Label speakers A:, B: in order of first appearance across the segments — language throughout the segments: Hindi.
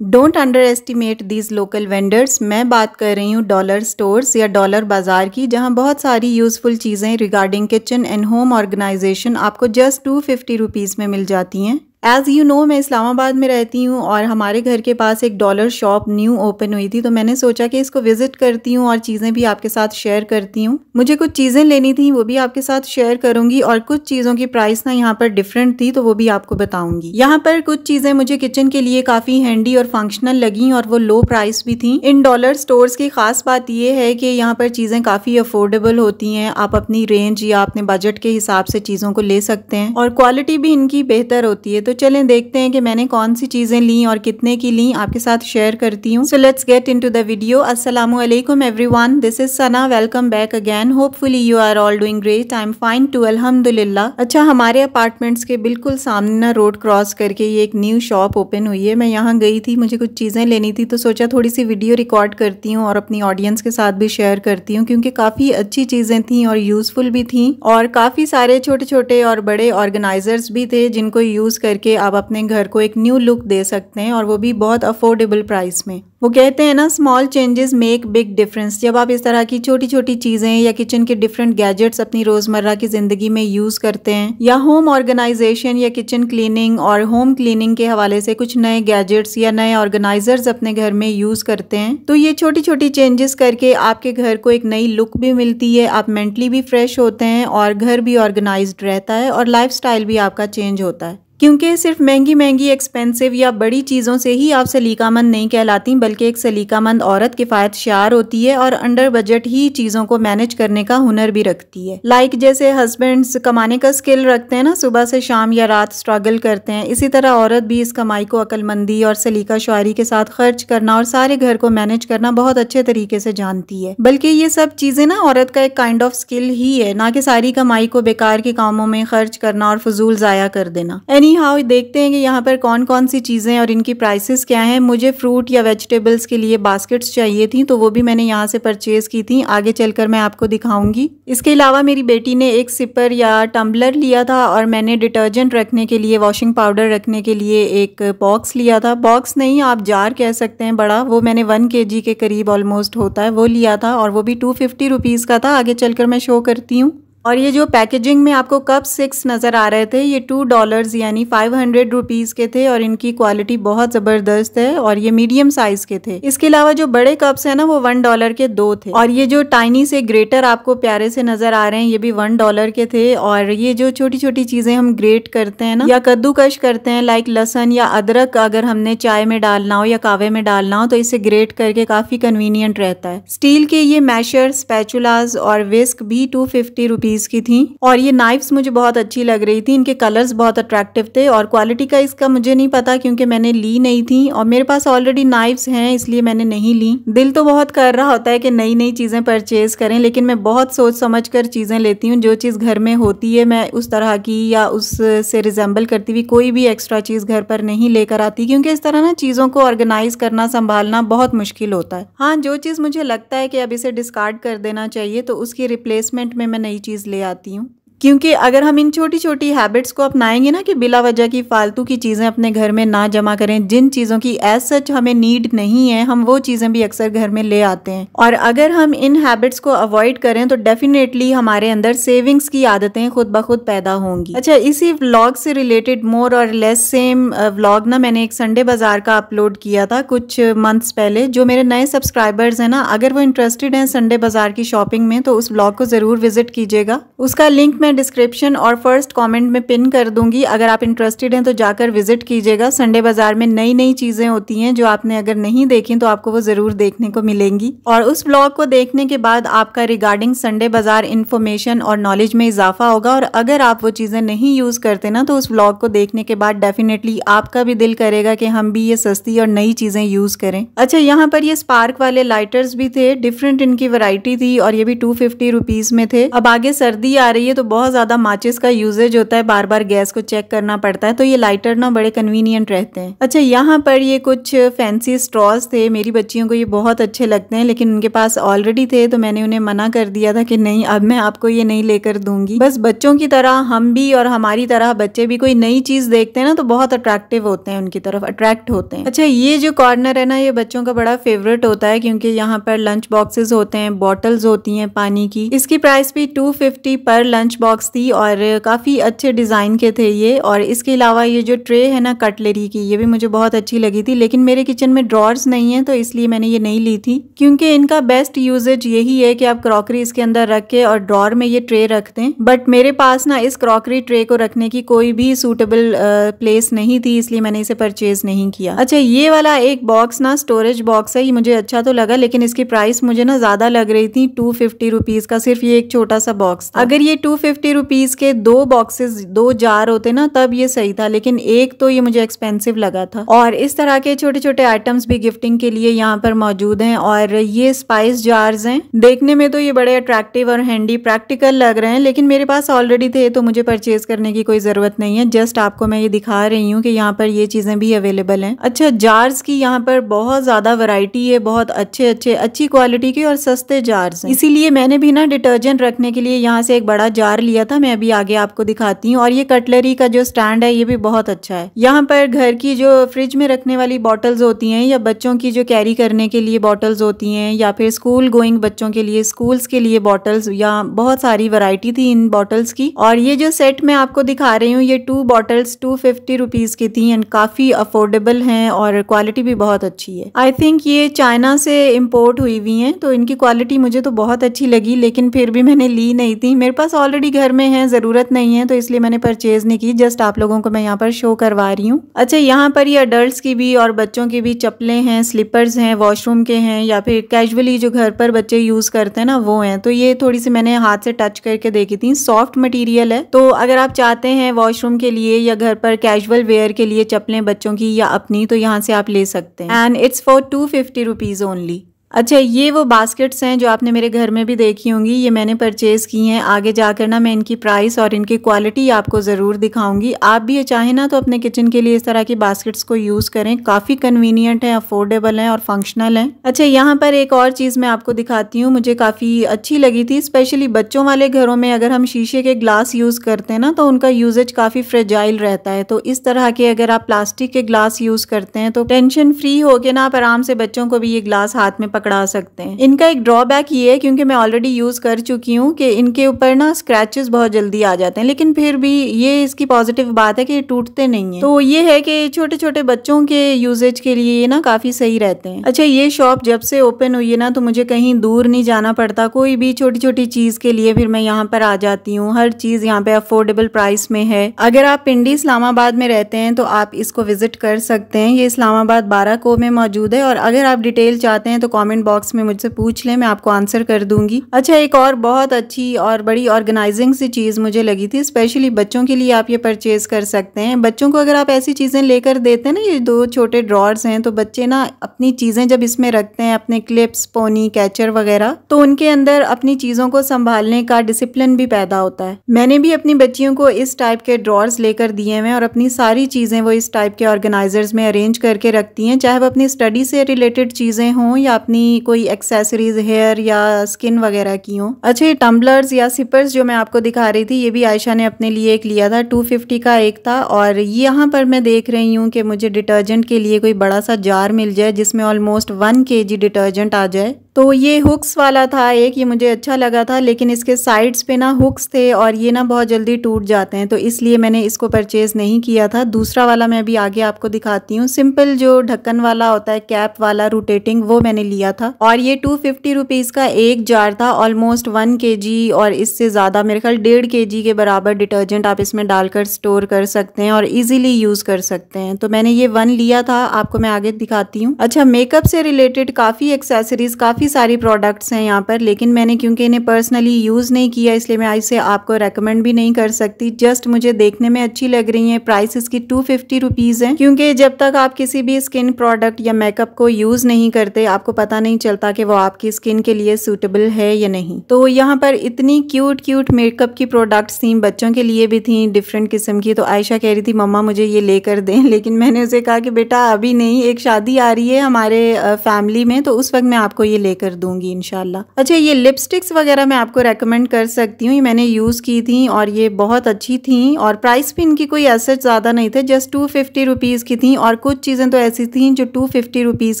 A: Don't under estimate these local vendors. मैं बात कर रही हूँ डॉलर स्टोर्स या डॉलर बाजार की, जहाँ बहुत सारी यूजफुल चीज़ें regarding kitchen and home organisation आपको जस्ट 250 रुपीज़ में मिल जाती हैं। एज़ यू नो, मैं इस्लामाबाद में रहती हूँ और हमारे घर के पास एक डॉलर शॉप न्यू ओपन हुई थी, तो मैंने सोचा कि इसको विजिट करती हूँ और चीज़ें भी आपके साथ शेयर करती हूँ। मुझे कुछ चीज़ें लेनी थी, वो भी आपके साथ शेयर करूंगी, और कुछ चीज़ों की प्राइस ना यहाँ पर डिफरेंट थी, तो वो भी आपको बताऊंगी। यहाँ पर कुछ चीज़ें मुझे किचन के लिए काफ़ी हैंडी और फंक्शनल लगी और वो लो प्राइस भी थी। इन डॉलर स्टोर्स की खास बात ये है कि यहाँ पर चीज़ें काफ़ी अफोर्डेबल होती हैं। आप अपनी रेंज या अपने बजट के हिसाब से चीज़ों को ले सकते हैं और क्वालिटी भी इनकी बेहतर होती है। तो चलें देखते हैं कि मैंने कौन सी चीजें ली और कितने की ली, आपके साथ शेयर करती हूँ। So let's get into the video. अस्सलामु अलैकुम everyone, this is Sana, welcome back again. Hopefully you are all doing great, I am fine too, अल्हम्दुलिल्लाह। अच्छा, हमारे अपार्टमेंट्स के बिल्कुल सामने ना रोड क्रॉस करके ये एक न्यू शॉप ओपन हुई है। मैं यहाँ गई थी, मुझे कुछ चीजें लेनी थी, तो सोचा थोड़ी सी वीडियो रिकॉर्ड करती हूँ और अपनी ऑडियंस के साथ भी शेयर करती हूँ, क्योंकि काफी अच्छी चीजें थी और यूजफुल भी थी, और काफी सारे छोटे छोटे और बड़े ऑर्गेनाइजर्स भी थे जिनको यूज करके आप अपने घर को एक न्यू लुक दे सकते हैं, और वो भी बहुत अफोर्डेबल प्राइस में। वो कहते हैं ना, small changes make big difference. जब आप इस तरह की छोटी छोटी चीजें या किचन के डिफरेंट गैजेट्स अपनी रोजमर्रा की जिंदगी में यूज करते हैं, या होम ऑर्गेनाइजेशन या किचन क्लीनिंग और होम क्लीनिंग के हवाले से कुछ नए गैजेट्स या नए ऑर्गेनाइजर्स अपने घर में यूज करते हैं, तो ये छोटी छोटी चेंजेस करके आपके घर को एक नई लुक भी मिलती है, आप मेंटली भी फ्रेश होते हैं और घर भी ऑर्गेनाइज्ड रहता है और लाइफस्टाइल भी आपका चेंज होता है। क्योंकि सिर्फ महंगी महंगी एक्सपेंसिव या बड़ी चीज़ों से ही आप सलीकामंद नहीं कहलाती, बल्कि एक सलीकामंद औरत किफ़ायत शार होती है और अंडर बजट ही चीज़ों को मैनेज करने का हुनर भी रखती है। लाइक जैसे हस्बैंड्स कमाने का स्किल रखते हैं ना, सुबह से शाम या रात स्ट्रगल करते हैं, इसी तरह औरत भी इस कमाई को अक्लमंदी और सलीका शुआरी के साथ खर्च करना और सारे घर को मैनेज करना बहुत अच्छे तरीके से जानती है। बल्कि ये सब चीज़ें ना औरत का एक काइंड ऑफ स्किल ही है, ना कि सारी कमाई को बेकार के कामों में खर्च करना और फजूल जाया कर देना। हाउ देखते हैं कि यहाँ पर कौन कौन सी चीजें और इनकी प्राइसेस क्या हैं। मुझे फ्रूट या वेजिटेबल्स के लिए बास्केट्स चाहिए थी, तो वो भी मैंने यहाँ से परचेज की थी, आगे चलकर मैं आपको दिखाऊंगी। इसके अलावा मेरी बेटी ने एक सिपर या टम्बलर लिया था, और मैंने डिटर्जेंट रखने के लिए, वॉशिंग पाउडर रखने के लिए एक बॉक्स लिया था। बॉक्स नहीं, आप जार कह सकते हैं, बड़ा, वो मैंने 1 kg के करीब ऑलमोस्ट होता है, वो लिया था, और वो भी 250 रुपीज का था। आगे चलकर मैं शो करती हूँ। और ये जो पैकेजिंग में आपको कप 6 नजर आ रहे थे, ये $2 यानी 500 रुपीज के थे, और इनकी क्वालिटी बहुत जबरदस्त है, और ये मीडियम साइज के थे। इसके अलावा जो बड़े कप्स है ना, वो $1 के 2 थे, और ये जो टाइनी से ग्रेटर आपको प्यारे से नजर आ रहे हैं, ये भी $1 के थे। और ये जो छोटी छोटी चीजें हम ग्रेट करते हैं ना, या कद्दूकश करते हैं, लाइक लहसुन या अदरक, अगर हमने चाय में डालना हो या कावे में डालना हो, तो इसे ग्रेट करके काफी कन्वीनियंट रहता है। स्टील के ये मैशर, स्पैचुलास और विस्क भी 250 रुपीज की थी, और ये नाइफ्स मुझे बहुत अच्छी लग रही थी, इनके कलर्स बहुत अट्रैक्टिव थे, और क्वालिटी का इसका मुझे नहीं पता क्योंकि मैंने ली नहीं थी, और मेरे पास ऑलरेडी नाइफ्स हैं, इसलिए मैंने नहीं ली। दिल तो बहुत कर रहा होता है कि नई नई चीजें परचेज करें, लेकिन मैं बहुत सोच समझ कर चीजें लेती हूँ। जो चीज घर में होती है, मैं उस तरह की या उससे रिजेंबल करती हुई कोई भी एक्स्ट्रा चीज घर पर नहीं लेकर आती, क्योंकि इस तरह ना चीजों को ऑर्गेनाइज करना, संभालना बहुत मुश्किल होता है। हाँ, जो चीज मुझे लगता है कि अब इसे डिस्कार्ड कर देना चाहिए, तो उसकी रिप्लेसमेंट में मैं नई चीज ले आती हूँ। क्योंकि अगर हम इन छोटी छोटी हैबिट्स को अपनाएंगे ना, कि बिला वजह की फालतू की चीज़ें अपने घर में ना जमा करें, जिन चीज़ों की एज सच हमें नीड नहीं है, हम वो चीज़ें भी अक्सर घर में ले आते हैं। और अगर हम इन हैबिट्स को अवॉइड करें, तो डेफिनेटली हमारे अंदर सेविंग्स की आदतें खुद ब खुद पैदा होंगी। अच्छा, इसी व्लॉग से रिलेटेड मोर और लेस सेम व्लॉग ना मैंने एक संडे बाजार का अपलोड किया था कुछ मंथ्स पहले। जो मेरे नए सब्सक्राइबर्स हैं ना, अगर वो इंटरेस्टेड हैं संडे बाजार की शॉपिंग में, तो उस व्लॉग को जरूर विजिट कीजिएगा। उसका लिंक मैं डिस्क्रिप्शन और फर्स्ट कमेंट में पिन कर दूंगी। अगर आप इंटरेस्टेड हैं तो जाकर विजिट कीजिएगा। संडे बाजार में नई नई चीजें होती हैं जो आपने अगर नहीं देखी तो आपको वो जरूर देखने को मिलेंगी। और उस व्लॉग को देखने के बाद आपका रिगार्डिंग संडे बाजार इन्फॉर्मेशन और नॉलेज में इजाफा होगा। और अगर आप वो चीजें नहीं यूज करते ना, तो उस व्लॉग को देखने के बाद डेफिनेटली आपका भी दिल करेगा कि हम भी ये सस्ती और नई चीजें यूज करें। अच्छा, यहाँ पर ये स्पार्क वाले लाइटर्स भी थे, डिफरेंट इनकी वैरायटी थी, और ये भी 250 रुपीज में थे। अब आगे सर्दी आ रही है तो बहुत बहुत ज़्यादा माचिस का यूजेज होता है, बार बार गैस को चेक करना पड़ता है, तो ये लाइटर ना बड़े कन्वीनियंट रहते हैं। अच्छा, यहाँ पर ये कुछ फैंसी स्ट्रॉज थे, मेरी बच्चियों को ये बहुत अच्छे लगते हैं, लेकिन उनके पास ऑलरेडी थे तो मैंने उन्हें मना कर दिया था कि नहीं, अब मैं आपको ये नहीं लेकर दूंगी। बस बच्चों की तरह हम भी और हमारी तरह बच्चे भी कोई नई चीज देखते हैं ना तो बहुत अट्रैक्टिव होते हैं, उनकी तरफ अट्रैक्ट होते हैं। अच्छा, ये जो कॉर्नर है ना, ये बच्चों का बड़ा फेवरेट होता है क्योंकि यहाँ पर लंच बॉक्सेस होते हैं, बॉटल्स होती हैं पानी की। इसकी प्राइस भी 250 पर लंच बॉक्स थी और काफी अच्छे डिजाइन के थे ये। और इसके अलावा ये जो ट्रे है ना कटलरी की, ये भी मुझे बहुत अच्छी लगी थी, लेकिन मेरे किचन में ड्रॉर्स नहीं है तो इसलिए मैंने ये नहीं ली थी, क्योंकि इनका बेस्ट यूजेज यही है कि आप क्रॉकरी इसके अंदर रख के और ड्रॉर में ये ट्रे रख दें। बट मेरे पास ना इस क्रॉकरी ट्रे को रखने की कोई भी सूटेबल प्लेस नहीं थी, इसलिए मैंने इसे परचेज नहीं किया। अच्छा, ये वाला एक बॉक्स ना स्टोरेज बॉक्स है, ये मुझे अच्छा तो लगा, लेकिन इसकी प्राइस मुझे ना ज्यादा लग रही थी, 250 रुपीज का सिर्फ ये एक छोटा सा बॉक्स था। अगर ये 250 रुपीज के 2 बॉक्सेस 2 जार होते ना तब ये सही था, लेकिन एक तो ये मुझे एक्सपेंसिव लगा था। और इस तरह के छोटे छोटे आइटम्स भी गिफ्टिंग के लिए यहाँ पर मौजूद हैं। और ये स्पाइस जार्स हैं, देखने में तो ये बड़े अट्रैक्टिव और हैंडी प्रैक्टिकल लग रहे हैं, लेकिन मेरे पास ऑलरेडी थे तो मुझे परचेज करने की कोई जरूरत नहीं है। जस्ट आपको मैं ये दिखा रही हूँ कि यहाँ पर ये चीजें भी अवेलेबल हैं। अच्छा, जार्स की यहाँ पर बहुत ज्यादा वैरायटी है, बहुत अच्छी क्वालिटी के और सस्ते जार्स हैं, इसीलिए मैंने भी ना डिटर्जेंट रखने के लिए यहाँ से एक बड़ा जार लिया था। मैं अभी आगे आपको दिखाती हूँ। और ये कटलरी का जो स्टैंड है ये भी बहुत अच्छा है। यहाँ पर घर की जो फ्रिज में रखने वाली बॉटल्स होती हैं, या बच्चों की जो कैरी करने के लिए बॉटल्स होती हैं, या फिर स्कूल गोइंग बच्चों के लिए स्कूल्स के लिए बॉटल्स, या बहुत सारी वैरायटी थी इन बॉटल्स की। और ये जो सेट मैं आपको दिखा रही हूँ, ये 2 बॉटल्स 250 रुपीज की थी एंड काफी अफोर्डेबल हैं और क्वालिटी भी बहुत अच्छी है। आई थिंक ये चाइना से इम्पोर्ट हुई हुई हैं, तो इनकी क्वालिटी मुझे तो बहुत अच्छी लगी, लेकिन फिर भी मैंने ली नहीं थी। मेरे पास ऑलरेडी घर में है, जरूरत नहीं है, तो इसलिए मैंने परचेज नहीं की। जस्ट आप लोगों को मैं यहाँ पर शो करवा रही हूँ। अच्छा, यहाँ पर ये अडल्ट की भी और बच्चों की भी चप्पलें हैं, स्लीपर्स हैं, वॉशरूम के हैं, या फिर कैजुअली जो घर पर बच्चे यूज करते हैं ना वो हैं। तो ये थोड़ी सी मैंने हाथ से टच करके देखी थी, सॉफ्ट मटेरियल है। तो अगर आप चाहते हैं वॉशरूम के लिए या घर पर कैजुअल वेयर के लिए चप्पलें बच्चों की या अपनी, तो यहाँ से आप ले सकते हैं and it's for 250 rupees only. अच्छा, ये वो बास्केट्स हैं जो आपने मेरे घर में भी देखी होंगी, ये मैंने परचेज की हैं। आगे जाकर ना मैं इनकी प्राइस और इनकी क्वालिटी आपको जरूर दिखाऊंगी। आप भी चाहें ना तो अपने किचन के लिए इस तरह की बास्केट्स को यूज करें, काफी कन्वीनियंट है, अफोर्डेबल है और फंक्शनल है। अच्छा, यहाँ पर एक और चीज मैं आपको दिखाती हूँ, मुझे काफी अच्छी लगी थी। स्पेशली बच्चों वाले घरों में अगर हम शीशे के ग्लास यूज करते हैं ना तो उनका यूजेज काफी फ्रेजाइल रहता है। तो इस तरह के अगर आप प्लास्टिक के ग्लास यूज करते हैं तो टेंशन फ्री होके ना आप आराम से बच्चों को भी ये ग्लास हाथ में पकड़ा सकते हैं। इनका एक ड्रॉबैक ये है, क्योंकि मैं ऑलरेडी यूज कर चुकी हूँ, कि इनके ऊपर ना स्क्रैचेस बहुत जल्दी आ जाते हैं, लेकिन फिर भी ये इसकी पॉजिटिव बात है कि ये टूटते नहीं है। तो ये है कि छोटे छोटे बच्चों के यूजेज के लिए ये ना काफी सही रहते हैं। अच्छा, ये शॉप जब से ओपन हुई है ना तो मुझे कहीं दूर नहीं जाना पड़ता, कोई भी छोटी छोटी चीज के लिए फिर मैं यहाँ पर आ जाती हूँ। हर चीज यहाँ पे अफोर्डेबल प्राइस में है। अगर आप पिंडी इस्लामाबाद में रहते हैं तो आप इसको विजिट कर सकते हैं। ये इस्लामाबाद 12 को में मौजूद है। और अगर आप डिटेल चाहते हैं तो कमेंट बॉक्स में मुझसे पूछ लें, मैं आपको आंसर कर दूंगी। अच्छा, एक और बहुत अच्छी और बड़ी ऑर्गेनाइजिंग सी चीज मुझे लगी थी, स्पेशली बच्चों के लिए आप ये परचेज कर सकते हैं। बच्चों को अगर आप ऐसी चीजें लेकर देते हैं ना, ये 2 छोटे ड्रॉर्स हैं, तो बच्चे ना अपनी चीजें जब इसमें रखते हैं, अपने क्लिप्स, पोनी, कैचर वगैरह, तो उनके अंदर अपनी चीजों को संभालने का डिसिप्लिन भी पैदा होता है। मैंने भी अपनी बच्चियों को इस टाइप के ड्रॉर्स लेकर दिए हैं और अपनी सारी चीजें वो इस टाइप के ऑर्गेनाइजर्स में अरेंज करके रखती हैं, चाहे वो अपनी स्टडी से रिलेटेड चीजें हों या अपनी कोई एक्सेसरीज, हेयर या स्किन वगैरह की हो। अच्छा, ये टम्बलर्स या सिपर्स जो मैं आपको दिखा रही थी, ये भी आयशा ने अपने लिए एक लिया था, 250 का एक था। और यहाँ पर मैं देख रही हूँ कि मुझे डिटर्जेंट के लिए कोई बड़ा सा जार मिल जाए जिसमें ऑलमोस्ट 1 kg डिटर्जेंट आ जाए। तो ये हुक्स वाला था एक, ये मुझे अच्छा लगा था, लेकिन इसके साइड्स पे ना हुक्स थे और ये ना बहुत jल्दी टूट जाते हैं, तो इसलिए मैंने इसको परचेज नहीं किया था। दूसरा वाला मैं अभी आगे आपको दिखाती हूँ, सिंपल जो ढक्कन वाला होता है, कैप वाला रोटेटिंग, वो मैंने लिया था। और ये 250 रुपीज का एक जार था, ऑलमोस्ट 1 kg और इससे ज्यादा, मेरे ख्याल 1.5 kg के बराबर डिटर्जेंट आप इसमें डालकर स्टोर कर सकते हैं और इजीली यूज कर सकते हैं। तो मैंने ये 1 लिया था, आपको मैं आगे दिखाती हूँ। अच्छा, मेकअप से रिलेटेड काफी एक्सेसरीज, काफी काफ़ी सारी प्रोडक्ट्स हैं यहाँ पर, लेकिन मैंने क्योंकि इन्हें पर्सनली यूज़ नहीं किया इसलिए मैं इसे आपको रेकमेंड भी नहीं कर सकती। जस्ट मुझे देखने में अच्छी लग रही हैं। प्राइस इसकी 250 रुपीज़ है, क्योंकि जब तक आप किसी भी स्किन प्रोडक्ट या मेकअप को यूज़ नहीं करते आपको पता नहीं चलता कि वो आपकी स्किन के लिए सूटेबल है या नहीं। तो यहाँ पर इतनी क्यूट मेकअप की प्रोडक्ट्स थी, बच्चों के लिए भी थी डिफरेंट किस्म की। तो आयशा कह रही थी मम्मा मुझे ये लेकर दें, लेकिन मैंने उसे कहा कि बेटा अभी नहीं, एक शादी आ रही है हमारे फैमिली में, तो उस वक्त मैं आपको ये लेकर दूंगी इंशाल्लाह। अच्छा, ये लिपस्टिक्स वगैरह मैं आपको रेकमेंड कर सकती हूँ, ये मैंने यूज की थी और ये बहुत अच्छी थी और प्राइस भी इनकी कोई ऐसे ज्यादा नहीं थे, जस्ट 250 रुपीज की थी और कुछ चीजें तो ऐसी थी जो 250 रुपीज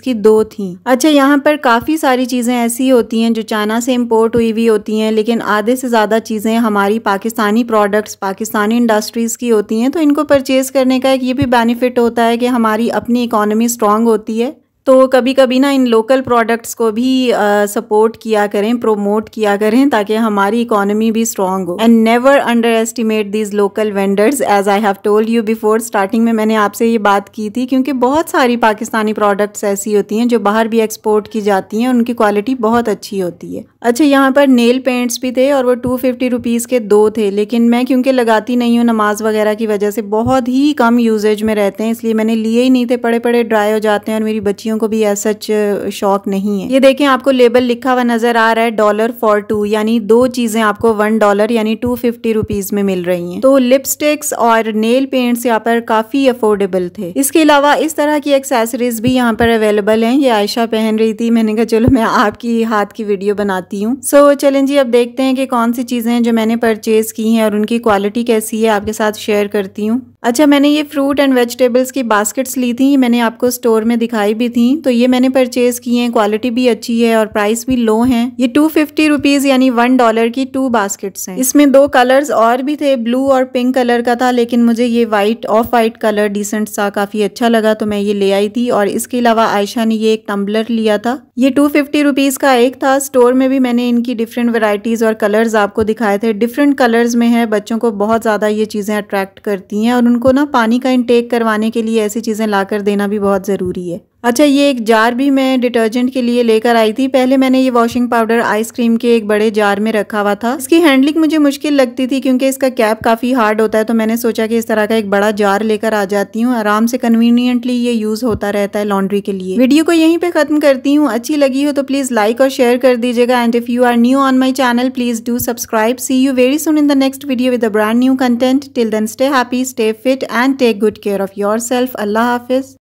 A: की 2 थी। अच्छा, यहाँ पर काफी सारी चीजें ऐसी होती हैं जो चाइना से इम्पोर्ट हुई हुई होती हैं, लेकिन आधे से ज्यादा चीजें हमारी पाकिस्तानी प्रोडक्ट्स पाकिस्तानी इंडस्ट्रीज की होती हैं। तो इनको परचेज करने का एक ये भी बेनिफिट होता है कि हमारी अपनी इकोनॉमी स्ट्रांग होती है। तो कभी कभी ना इन लोकल प्रोडक्ट्स को भी सपोर्ट किया करें, प्रोमोट किया करें, ताकि हमारी इकोनॉमी भी स्ट्रांग हो। And never underestimate these local vendors, as I have told you before. Starting में मैंने आपसे ये बात की थी, क्योंकि बहुत सारी पाकिस्तानी प्रोडक्ट्स ऐसी होती हैं जो बाहर भी एक्सपोर्ट की जाती हैं, उनकी क्वालिटी बहुत अच्छी होती है। अच्छा, यहाँ पर नेल पेंट्स भी थे और वो 250 रुपीज़ के 2 थे, लेकिन मैं क्योंकि लगाती नहीं हूँ नमाज वगैरह की वजह से, बहुत ही कम यूजेज में रहते हैं, इसलिए मैंने लिए ही नहीं थे। पड़े पड़े ड्राई हो जाते हैं और मेरी बच्चियों को भी ऐसा शौक नहीं है। ये देखें, आपको लेबल लिखा हुआ नजर आ रहा है $1 for 2, यानी 2 चीजें आपको $1 यानी 250 रुपीज में मिल रही हैं। तो लिपस्टिक्स और नेल पेंट्स यहाँ पर काफी अफोर्डेबल थे। इसके अलावा इस तरह की एक्सेसरीज भी यहाँ पर अवेलेबल हैं। ये आयशा पहन रही थी, मैंने कहा चलो मैं आपकी हाथ की वीडियो बनाती हूँ। सो चलें जी, अब देखते हैं कि कौन सी चीजें हैं जो मैंने परचेज की हैं और उनकी क्वालिटी कैसी है, आपके साथ शेयर करती हूँ। अच्छा, मैंने ये फ्रूट एंड वेजिटेबल्स की बास्केट्स ली थी, मैंने आपको स्टोर में दिखाई भी थी। तो ये मैंने परचेज की हैं, क्वालिटी भी अच्छी है और प्राइस भी लो है। ये 250 रुपीज यानी $1 की 2 बास्केट्स हैं। इसमें 2 कलर्स और भी थे, ब्लू और पिंक कलर का था, लेकिन मुझे ये white off white colour decent सा काफी अच्छा लगा तो मैं ये ले आई थी। और इसके अलावा आयशा ने ये एक टम्बलर लिया था, ये 250 रुपीज का एक था। स्टोर में भी मैंने इनकी डिफरेंट वेराइटीज और कलर्स आपको दिखाए थे, डिफरेंट कलर्स में है। बच्चों को बहुत ज्यादा ये चीजें अट्रैक्ट करती हैं और उनको ना पानी का इंटेक करवाने के लिए ऐसी चीजें लाकर देना भी बहुत जरूरी है। अच्छा, ये एक जार भी मैं डिटर्जेंट के लिए लेकर आई थी। पहले मैंने ये वॉशिंग पाउडर आइसक्रीम के एक बड़े जार में रखा हुआ था। इसकी हैंडलिंग मुझे मुश्किल लगती थी क्योंकि इसका कैप काफी हार्ड होता है, तो मैंने सोचा कि इस तरह का एक बड़ा जार लेकर आ जाती हूँ, आराम से कन्वीनियंटली ये यूज होता रहता है लॉन्ड्री के लिए। वीडियो को यहीं पे खत्म करती हूँ। अच्छी लगी हो तो प्लीज लाइक और शेयर कर दीजिएगा, and if you are new on my channel please do subscribe. See you very soon in the next video with a brand new content. Till then stay happy, stay fit and take good care of yourself. अल्लाह हाफिज।